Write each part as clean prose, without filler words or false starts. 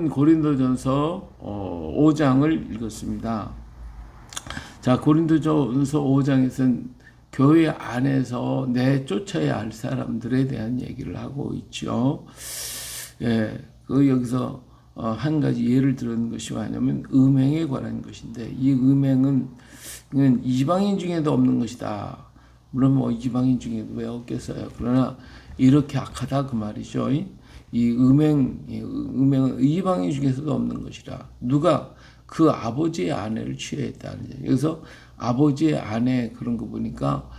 고린도전서 5장을 읽었습니다. 자, 고린도전서 5장에서는 교회 안에서 내쫓아야 할 사람들에 대한 얘기를 하고 있죠. 예, 여기서 한 가지 예를 들은 것이 뭐냐면 음행에 관한 것인데, 이 음행은 이방인 중에도 없는 것이다. 물론 뭐 이방인 중에도 왜 없겠어요. 그러나 이렇게 악하다 그 말이죠. 이 음행은 이방인 중에서도 없는 것이라. 누가 그 아버지의 아내를 취했다는 거예요. 그래서 아버지의 아내 그런 거 보니까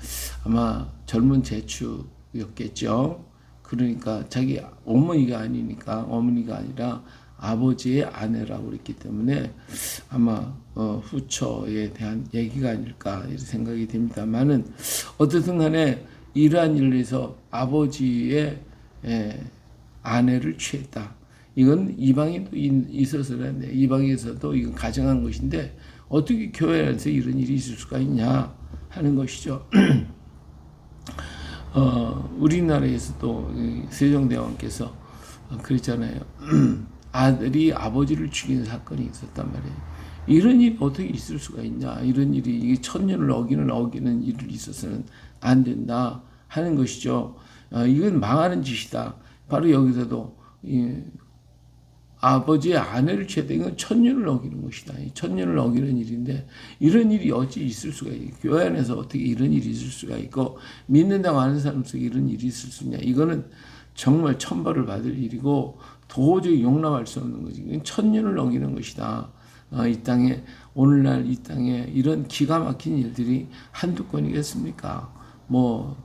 아마 젊은 제추였겠죠. 그러니까 자기 어머니가 아니라 아버지의 아내라고 그랬기 때문에 아마 후처에 대한 얘기가 아닐까 이런 생각이 듭니다만은, 어쨌든 간에 이러한 일을 해서 아버지의 아내를 취했다. 이건 이방인도 있어서는데, 이방에서도 이건 가정한 것인데 어떻게 교회 안에서 이런 일이 있을 수가 있냐 하는 것이죠. 우리나라에서도 세종대왕께서 그랬잖아요. 아들이 아버지를 죽인 사건이 있었단 말이에요. 이런 일이 어떻게 있을 수가 있냐. 이런 일이, 이게 천년을 어기는 일이 있어서는 안 된다 하는 것이죠. 이건 망하는 짓이다. 바로 여기서도 아버지의 아내를 취했다. 이건 천년을 어기는 것이다. 천년을 어기는 일인데 이런 일이 어찌 있을 수가 있고, 교회 안에서 어떻게 이런 일이 있을 수가 있고, 믿는다고 하는 사람 속에 이런 일이 있을 수 있냐. 이거는 정말 천벌을 받을 일이고 도저히 용납할 수 없는 거지. 이건 천년을 어기는 것이다. 이 땅에, 오늘날 이 땅에 이런 기가 막힌 일들이 한두 건이겠습니까? 뭐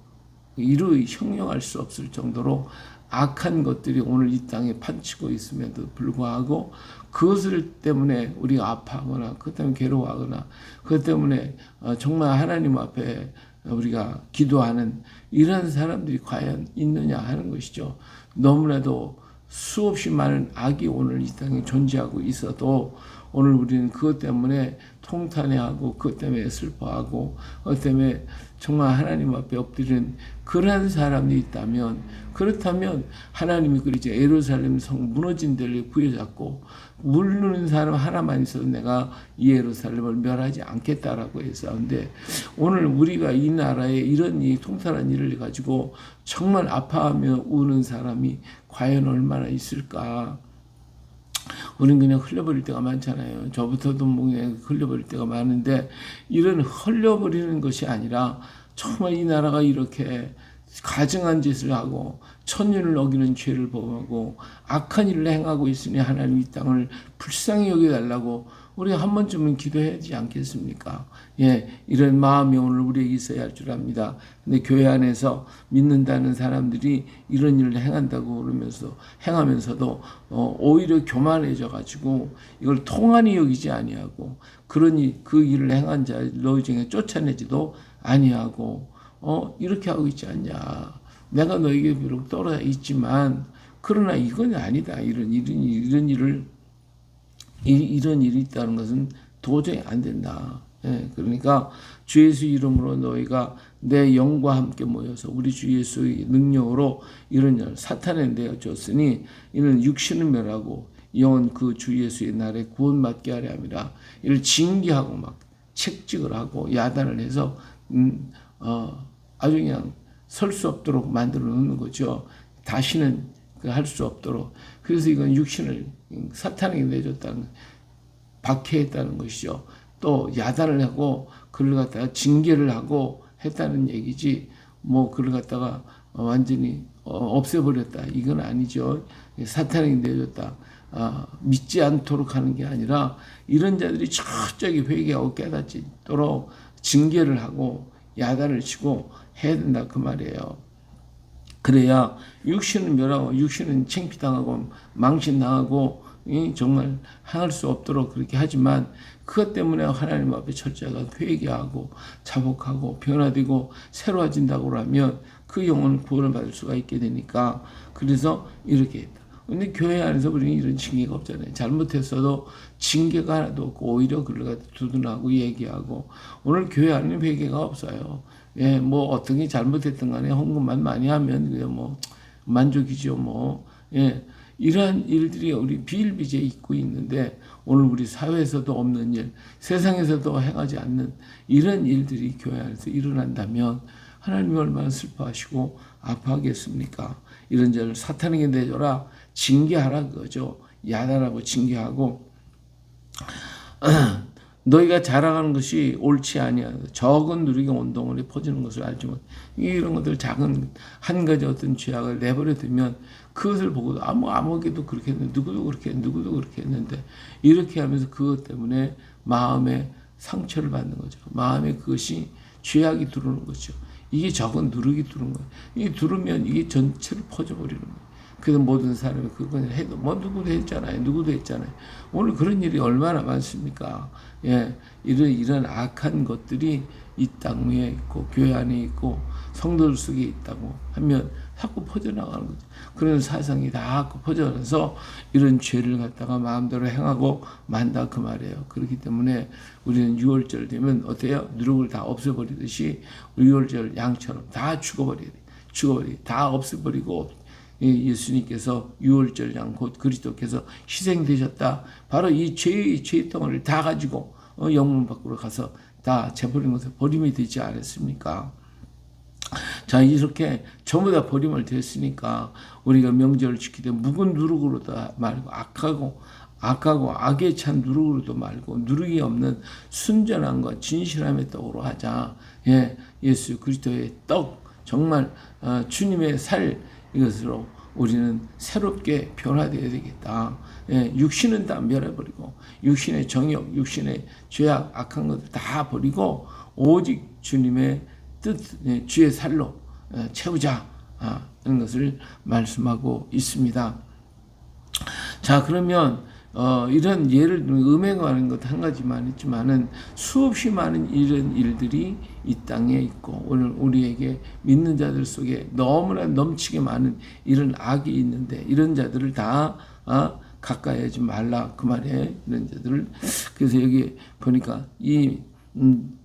이루 형용할 수 없을 정도로 악한 것들이 오늘 이 땅에 판치고 있음에도 불구하고, 그것을 때문에 우리가 아파하거나 그것 때문에 괴로워하거나 그것 때문에 정말 하나님 앞에 우리가 기도하는 이런 사람들이 과연 있느냐 하는 것이죠. 너무나도 수없이 많은 악이 오늘 이 땅에 존재하고 있어도 오늘 우리는 그것 때문에 통탄해하고, 그것 때문에 슬퍼하고, 그것 때문에 정말 하나님 앞에 엎드리는 그런 사람이 있다면, 그렇다면 하나님이 그러죠. 예루살렘 성 무너진 데를 부여잡고 물르는 사람 하나만 있어도 내가 이 예루살렘을 멸하지 않겠다라고 해서. 근데 오늘 우리가 이 나라에 이런 이 통탄한 일을 가지고 정말 아파하며 우는 사람이 과연 얼마나 있을까. 우리는 그냥 흘려버릴 때가 많잖아요. 저부터도 뭐 흘려버릴 때가 많은데, 이런 흘려버리는 것이 아니라 정말 이 나라가 이렇게 가증한 짓을 하고 천년을 어기는 죄를 범하고 악한 일을 행하고 있으니 하나님 이 땅을 불쌍히 여겨달라고 우리가 한 번쯤은 기도해야 하지 않겠습니까? 예, 이런 마음이 오늘 우리에게 있어야 할 줄 압니다. 근데 교회 안에서 믿는다는 사람들이 이런 일을 행한다고 그러면서 행하면서도 오히려 교만해져 가지고 이걸 통한히 여기지 아니하고, 그러니 그 일을 행한 자 너희 중에 쫓아내지도 아니하고 이렇게 하고 있지 않냐. 내가 너에게 비록 떨어져 있지만 그러나 이건 아니다. 이런 일이 있다는 것은 도저히 안 된다. 예, 그러니까 주 예수 이름으로 너희가 내 영과 함께 모여서 우리 주 예수의 능력으로 이런 일 사탄에 내어줬으니 이는 육신을 멸하고 영은 그 주 예수의 날에 구원받게 하려 함이라. 이를 징계하고 막 책직을 하고 야단을 해서 아주 그냥 설 수 없도록 만들어 놓는 거죠. 다시는 할 수 없도록. 그래서 이건 육신을 사탄에게 내줬다는, 박해했다는 것이죠. 또 야단을 하고 그를 갖다가 징계를 하고 했다는 얘기지, 뭐 그를 갖다가 완전히 없애버렸다 이건 아니죠. 사탄에게 내줬다. 믿지 않도록 하는 게 아니라 이런 자들이 철저하게 회개하고 깨닫도록 징계를 하고 야단을 치고 해야 된다 그 말이에요. 그래야 육신은 멸하고 육신은 창피당하고 망신당하고 정말 행할 수 없도록 그렇게 하지만, 그것 때문에 하나님 앞에 철저하게 회개하고 자복하고 변화되고 새로워진다고 하면 그 영혼은 구원을 받을 수가 있게 되니까, 그래서 이렇게 했다. 근데 교회 안에서 우리는 이런 징계가 없잖아요. 잘못했어도 징계가 하나도 없고 오히려 그를 갖다 두둔하고 얘기하고, 오늘 교회 안에는 회개가 없어요. 예, 뭐 어떤 게 잘못했든 간에 헌금만 많이 하면 그냥 뭐 만족이죠. 뭐 예, 이러한 일들이 우리 비일비재에 있고 있는데 오늘 우리 사회에서도 없는 일, 세상에서도 행하지 않는 이런 일들이 교회 안에서 일어난다면 하나님이 얼마나 슬퍼하시고 아파하겠습니까? 이런 자를 사탄에게 내줘라, 징계하라 그거죠. 야단하고 징계하고 너희가 자랑하는 것이 옳지 아니하다. 적은 누리가 온 동안에 퍼지는 것을 알지 못. 이런 것들 작은 한 가지 어떤 죄악을 내버려 두면 그것을 보고도 아무개도 그렇게 했는데 누구도 그렇게 했는데 이렇게 하면서 그것 때문에 마음에 상처를 받는 거죠. 마음에 그것이 죄악이 들어오는 거죠. 이게 적은 누룩이 들어오는 거예요. 이게 들으면 이게 전체를 퍼져버리는 거예요. 그래서 모든 사람이 그건 해도 누구도 했잖아요. 오늘 그런 일이 얼마나 많습니까? 예, 이런 악한 것들이 이 땅 위에 있고 교회 안에 있고 성도들 속에 있다고 하면 자꾸 퍼져나가는 거죠. 그런 사상이 다 퍼져나가서 이런 죄를 갖다가 마음대로 행하고 만다 그 말이에요. 그렇기 때문에 우리는 6월절 되면 어때요? 누룩을 다 없애버리듯이 6월절 양처럼 다 죽어버리게 다 없애버리고 예수님께서 6월절 양 곧 그리스도께서 희생되셨다. 바로 이 죄의 덩어리를 다 가지고 영문 밖으로 가서 다 재버린 것을 버림이 되지 않았습니까? 자, 이렇게 전부 다 버림을 됐으니까 우리가 명절을 지키되 묵은 누룩으로도 말고 악하고 악에 찬 누룩으로도 말고 누룩이 없는 순전함과 진실함의 떡으로 하자. 예, 예수 그리스도의 떡 정말 주님의 살 이것으로 우리는 새롭게 변화되어야 되겠다. 예, 육신은 다 멸해버리고 육신의 정욕, 육신의 죄악, 악한 것을 다 버리고 오직 주님의 뜻, 주의 살로 채우자 하는 것을 말씀하고 있습니다. 자, 그러면 이런 예를 들면 음행하는 것 한 가지만 있지만은 수없이 많은 이런 일들이 이 땅에 있고 오늘 우리에게 믿는 자들 속에 너무나 넘치게 많은 이런 악이 있는데 이런 자들을 다 가까이 하지 말라 그 말이에요. 이런 자들을. 그래서 여기 보니까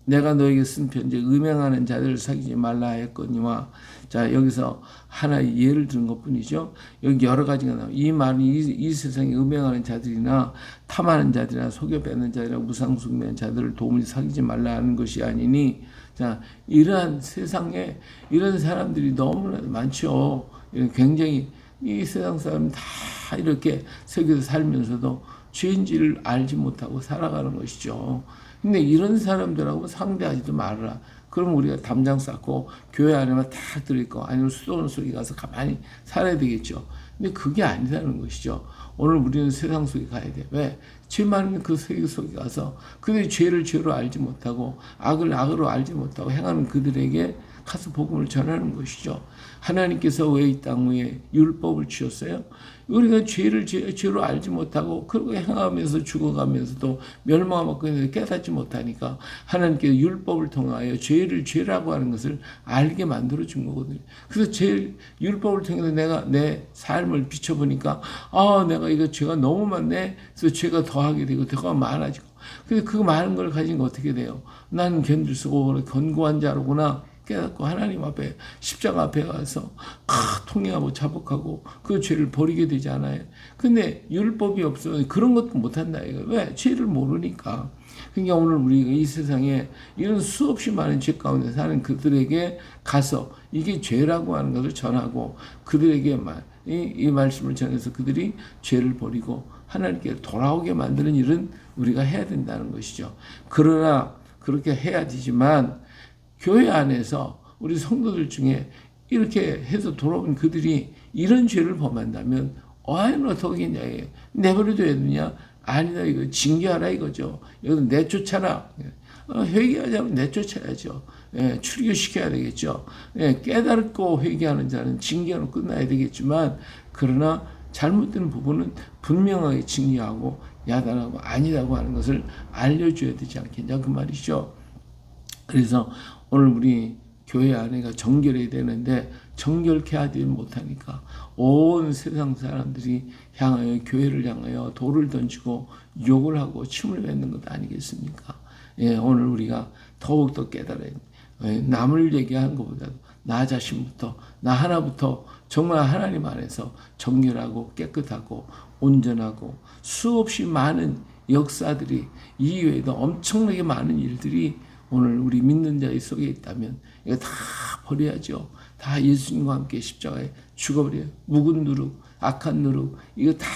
내가 너에게 쓴 편지에 음행하는 자들을 사귀지 말라 했거니와 자 여기서 하나의 예를 드는 것뿐이죠. 여기 여러 가지가 나와요. 이 말은 이 세상에 음행하는 자들이나 탐하는 자들이나 속여 뺏는 자들이나 무상숭배하는 자들을 도무지 사귀지 말라 하는 것이 아니니 자 이러한 세상에 이런 사람들이 너무나 많죠. 굉장히 이 세상 사람 다 이렇게 세계에서 살면서도 죄인지를 알지 못하고 살아가는 것이죠. 근데 이런 사람들하고 상대하지도 말아라. 그럼 우리가 담장 쌓고 교회 안에만 다 들어있고 아니면 수도원 속에 가서 가만히 살아야 되겠죠. 근데 그게 아니라는 것이죠. 오늘 우리는 세상 속에 가야 돼. 왜? 죄 많은 그 세계 속에 가서 그들이 죄를 죄로 알지 못하고 악을 악으로 알지 못하고 행하는 그들에게 가서 복음을 전하는 것이죠. 하나님께서 왜 이 땅 위에 율법을 주셨어요? 우리가 죄를 죄로 알지 못하고 그러고 행하면서 죽어가면서도 멸망하고 깨닫지 못하니까 하나님께서 율법을 통하여 죄를 죄라고 하는 것을 알게 만들어 준 거거든요. 그래서 율법을 통해서 내가 내 삶을 비춰보니까 내가 이거 죄가 너무 많네. 그래서 죄가 더하게 되고 더가 많아지고. 그래서 그 많은 걸 가진 거 어떻게 돼요? 나는 견딜 수가 없는 견고한 자로구나. 깨닫고 하나님 앞에 십자가 앞에 가서 통회하고 자복하고 그 죄를 버리게 되지 않아요. 근데 율법이 없으면 그런 것도 못한다 이거. 왜? 죄를 모르니까. 그러니까 오늘 우리가 이 세상에 이런 수없이 많은 죄 가운데 사는 그들에게 가서 이게 죄라고 하는 것을 전하고 그들에게 이 말씀을 전해서 그들이 죄를 버리고 하나님께 돌아오게 만드는 일은 우리가 해야 된다는 것이죠. 그러나 그렇게 해야 되지만 교회 안에서 우리 성도들 중에 이렇게 해서 돌아온 그들이 이런 죄를 범한다면 어떻게 하냐 내버려둬야 되냐? 아니다 이거 징계하라 이거죠. 이것은 내쫓아라. 회개하자면 내쫓아야죠. 출교시켜야 되겠죠. 깨닫고 회개하는 자는 징계로 끝나야 되겠지만 그러나 잘못된 부분은 분명하게 징계하고 야단하고 아니라고 하는 것을 알려줘야 되지 않겠냐 그 말이죠. 그래서 오늘 우리 교회 안에가 정결해야 되는데 정결케 하지 못하니까 온 세상 사람들이 향하여 교회를 향하여 돌을 던지고 욕을 하고 침을 뱉는 것 아니겠습니까? 오늘 우리가 더욱더 깨달아야 돼. 남을 얘기하는 것보다도 나 자신부터, 나 하나부터 정말 하나님 안에서 정결하고 깨끗하고 온전하고 수없이 많은 역사들이 이외에도 엄청나게 많은 일들이 오늘 우리 믿는 자의 속에 있다면 이거 다 버려야죠. 다 예수님과 함께 십자가에 죽어버려요. 묵은 누룩, 악한 누룩 이거 다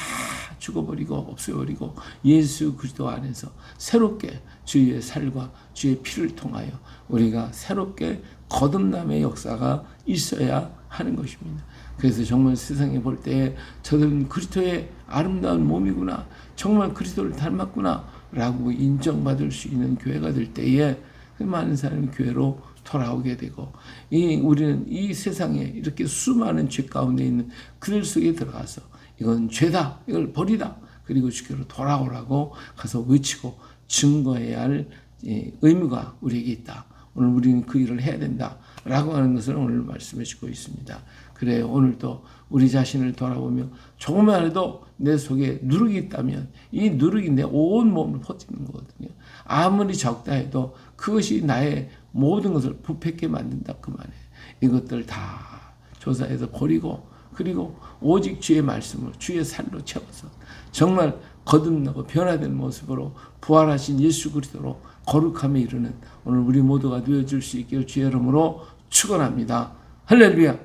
죽어버리고 없애버리고 예수 그리스도 안에서 새롭게 주의 살과 주의 피를 통하여 우리가 새롭게 거듭남의 역사가 있어야 하는 것입니다. 그래서 정말 세상에 볼 때 저들은 그리스도의 아름다운 몸이구나, 정말 그리스도를 닮았구나 라고 인정받을 수 있는 교회가 될 때에 많은 사람이 교회로 돌아오게 되고, 우리는 이 세상에 이렇게 수많은 죄 가운데 있는 그들 속에 들어가서 이건 죄다, 이걸 버리다, 그리고 주께로 돌아오라고 가서 외치고 증거해야 할 의무가 우리에게 있다. 오늘 우리는 그 일을 해야 된다 라고 하는 것을 오늘 말씀해 주고 있습니다. 그래, 오늘도 우리 자신을 돌아보며 조금만 해도 내 속에 누룩이 있다면 이 누룩이 내 온 몸을 퍼지는 거거든요. 아무리 적다 해도 그것이 나의 모든 것을 부패하게 만든다 그 말이에요. 이것들 다 조사해서 버리고, 그리고 오직 주의 말씀으로 주의 살로 채워서 정말 거듭나고 변화된 모습으로 부활하신 예수 그리스도로 거룩함에 이르는 오늘 우리 모두가 되어줄 수 있기를 주의 이름으로 축원합니다. 할렐루야.